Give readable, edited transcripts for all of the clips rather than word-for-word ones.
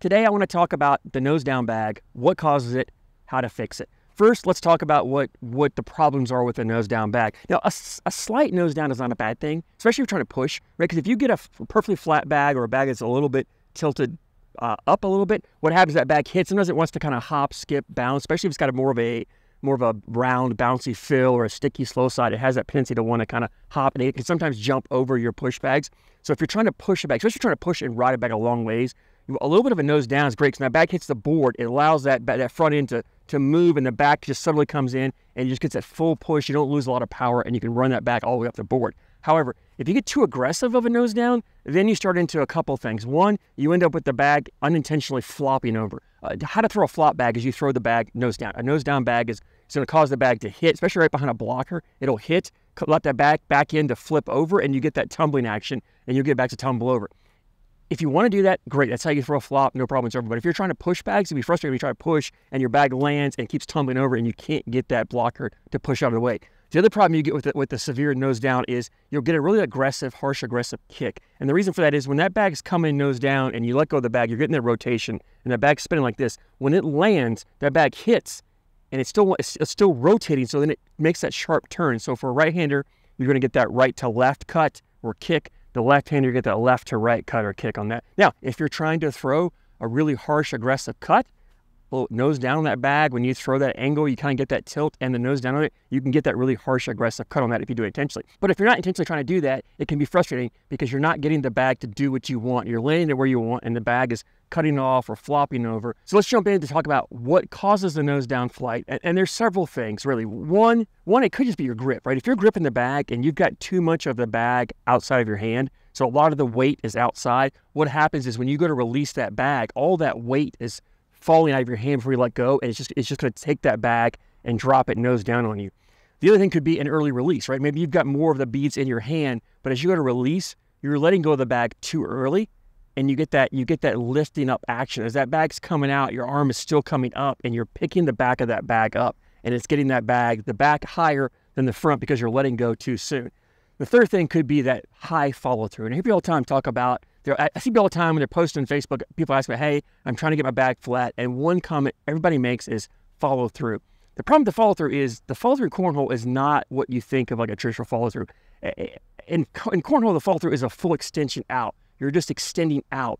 Today I want to talk about the nose down bag, what causes it, how to fix it. First, let's talk about what the problems are with a nose down bag. Now, a slight nose down is not a bad thing, especially if you're trying to push, right? Because if you get a perfectly flat bag or a bag that's a little bit tilted up a little bit, what happens is that bag hits. Sometimes it wants to kind of hop, skip, bounce, especially if it's got a more of a round, bouncy fill or a sticky, slow side. It has that tendency to want to kind of hop, and it can sometimes jump over your push bags. So if you're trying to push a bag, especially if you're trying to push and ride a bag a long ways, a little bit of a nose down is great because when that bag hits the board, it allows that front end to move, and the back just suddenly comes in and you just gets that full push. You don't lose a lot of power, and you can run that back all the way up the board. However, if you get too aggressive of a nose down, then you start into a couple things. One, you end up with the bag unintentionally flopping over. How to throw a flop bag is you throw the bag nose down. A nose down bag is going to cause the bag to hit, especially right behind a blocker. It'll hit, let that back end to flip over, and you get that tumbling action, and you get back to tumble over. If you want to do that, great. That's how you throw a flop, no problem whatsoever. But if you're trying to push bags, it'll be frustrating if you try to push and your bag lands and keeps tumbling over and you can't get that blocker to push out of the way. The other problem you get with the severe nose down is you'll get a really aggressive, harsh, aggressive kick. And the reason for that is when that bag's coming nose down and you let go of the bag, you're getting that rotation and that bag's spinning like this. When it lands, that bag hits and it's still rotating, so then it makes that sharp turn. So for a right-hander, you're going to get that right to left cut or kick. The left-hander, you get that left to right cut or kick on that. Now, if you're trying to throw a really harsh, aggressive cut, well, nose down on that bag, when you throw that angle, you kind of get that tilt and the nose down on it, you can get that really harsh, aggressive cut on that if you do it intentionally. But if you're not intentionally trying to do that, it can be frustrating because you're not getting the bag to do what you want. You're landing it where you want, and the bag is cutting off or flopping over. So let's jump in to talk about what causes the nose down flight. And there's several things, really. One, it could just be your grip, right? If you're gripping the bag and you've got too much of the bag outside of your hand, so a lot of the weight is outside, what happens is when you go to release that bag, all that weight is falling out of your hand before you let go, and it's just going to take that bag and drop it nose down on you. The other thing could be an early release, right? Maybe you've got more of the beads in your hand, but as you go to release, you're letting go of the bag too early, and you get that lifting up action. As that bag's coming out, your arm is still coming up, and you're picking the back of that bag up, and it's getting the back higher than the front because you're letting go too soon. The third thing could be that high follow through. And I hear people all the time talk about, I see people all the time when they're posting on Facebook, people ask me, hey, I'm trying to get my bag flat. And one comment everybody makes is follow through. The problem with the follow through is the follow through cornhole is not what you think of like a traditional follow through. In cornhole, the follow through is a full extension out. You're just extending out.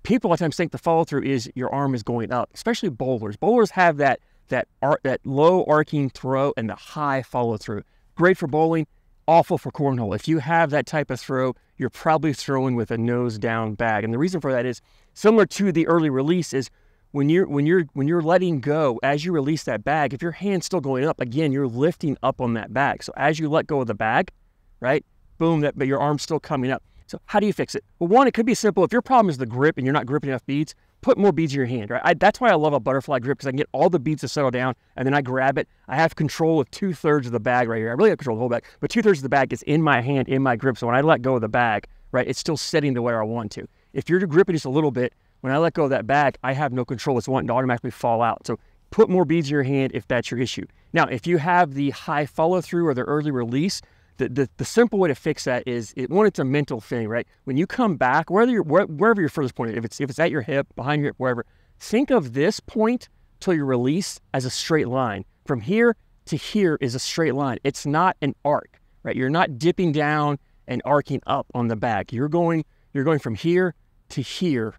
People a lot of times think the follow through is your arm is going up, especially bowlers. Bowlers have that low arcing throw and the high follow through. Great for bowling. Awful for cornhole. If you have that type of throw, you're probably throwing with a nose down bag. And the reason for that is similar to the early release is when you're letting go, as you release that bag, if your hand's still going up, again, you're lifting up on that bag. So as you let go of the bag, right, boom, but your arm's still coming up. So how do you fix it? Well, one, it could be simple. If your problem is the grip and you're not gripping enough beads, put more beads in your hand, right? That's why I love a butterfly grip, because I can get all the beads to settle down, and then I grab it. I have control of 2/3 of the bag right here. I really have control of the whole bag, but 2/3 of the bag is in my hand, in my grip. So when I let go of the bag, right, it's still sitting the way I want to. If you're gripping just a little bit, when I let go of that bag, I have no control. It's wanting to automatically fall out. So put more beads in your hand if that's your issue. Now, if you have the high follow through or the early release, the simple way to fix that is, it's a mental thing, right? When you come back, wherever your furthest point is, if it's at your hip, behind your hip, wherever, think of this point till you release as a straight line. From here to here is a straight line. It's not an arc, right? You're not dipping down and arcing up on the bag. You're going from here to here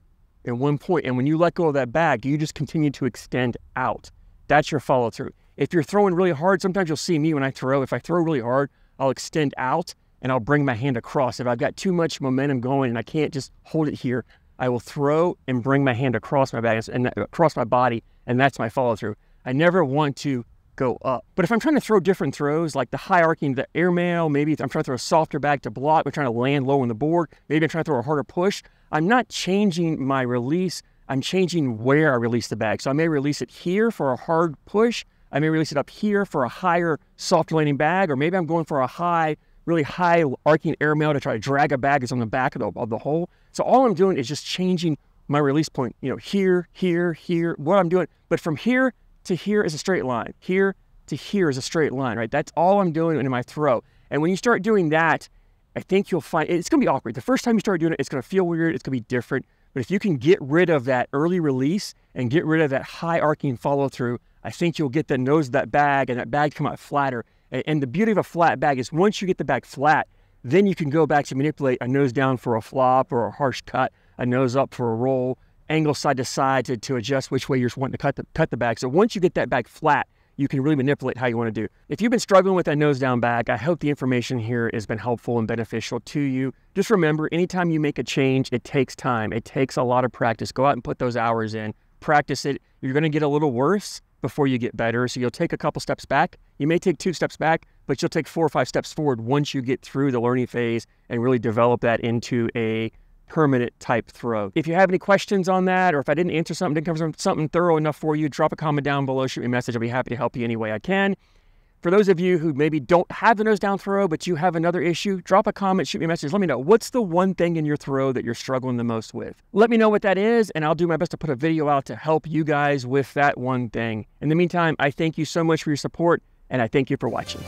in one point. And when you let go of that bag, you just continue to extend out. That's your follow through. If you're throwing really hard, sometimes you'll see me when I throw. If I throw really hard, I'll extend out and I'll bring my hand across. If I've got too much momentum going and I can't just hold it here, I will throw and bring my hand across my bag and across my body, and that's my follow through. I never want to go up. But if I'm trying to throw different throws, like the high arcing, the airmail, maybe if I'm trying to throw a softer bag to block, I'm trying to land low on the board, maybe I'm trying to throw a harder push, I'm not changing my release, I'm changing where I release the bag. So I may release it here for a hard push, I may release it up here for a higher, softer landing bag, or maybe I'm going for a high, really high arcing airmail to try to drag a bag that's on the back of the hole. So all I'm doing is just changing my release point, here, here, here, what I'm doing. But from here to here is a straight line. Here to here is a straight line, right? That's all I'm doing in my throw. And when you start doing that, I think you'll find, it's going to be awkward. The first time you start doing it, it's going to feel weird. It's going to be different. But if you can get rid of that early release and get rid of that high arcing follow through, I think you'll get the nose of that bag and that bag come out flatter. And the beauty of a flat bag is once you get the bag flat, then you can go back to manipulate a nose down for a flop or a harsh cut, a nose up for a roll, angle side to side to adjust which way you're wanting to cut the bag. So once you get that bag flat, you can really manipulate how you want to do. If you've been struggling with a nose down bag, I hope the information here has been helpful and beneficial to you. Just remember, anytime you make a change, it takes time. It takes a lot of practice. Go out and put those hours in. Practice it. You're going to get a little worse before you get better. So you'll take a couple steps back. You may take 2 steps back, but you'll take 4 or 5 steps forward once you get through the learning phase and really develop that into a permanent type throw. If you have any questions on that, or if I didn't answer something, didn't cover something thorough enough for you, drop a comment down below, shoot me a message. I'll be happy to help you any way I can. For those of you who maybe don't have the nose down throw, but you have another issue, drop a comment, shoot me a message. Let me know, what's the one thing in your throw that you're struggling the most with? Let me know what that is, and I'll do my best to put a video out to help you guys with that one thing. In the meantime, I thank you so much for your support, and I thank you for watching.